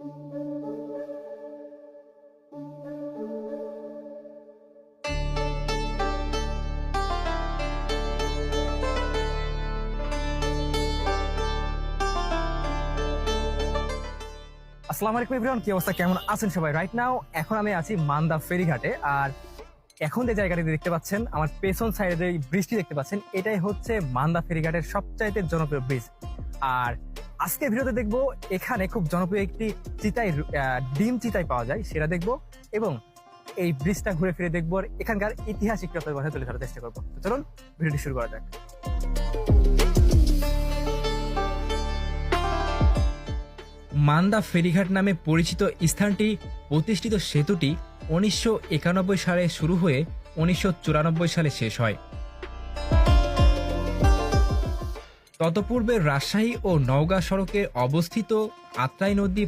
আসসালামু আলাইকুম এভরিওয়ান, কি অবস্থা, কেমন আছেন সবাই? রাইট নাও এখন আমি আছি মান্দা ফেরিঘাটে। আর এখন যে জায়গাটি দেখতে পাচ্ছেন, আমার পেছন সাইডে যে ব্রিজটি দেখতে পাচ্ছেন, এটাই হচ্ছে মান্দা ফেরিঘাটের সবচাইতে জনপ্রিয় ব্রিজ। আর আজকে ভিডিওতে দেখবো এখানে খুব জনপ্রিয় একটি চিতাই, ডিম চিতাই পাওয়া যায়, সেটা দেখবো এবং এই ব্রিজটা ঘুরে ফিরে দেখবো আর এখানকার ইতিহাস একটু আপনাদের মাঝে তুলে ধরার চেষ্টা করবো। তো চলুন ভিডিওটি শুরু করা যাক। মান্দা ফেরিঘাট নামে পরিচিত স্থানটি প্রতিষ্ঠিত সেতুটি 1991 সালে শুরু হয়ে 1994 সালে শেষ হয়। তৎপূর্বে রাজশাহী ও নওগাঁ সড়কে অবস্থিত আত্রাই নদী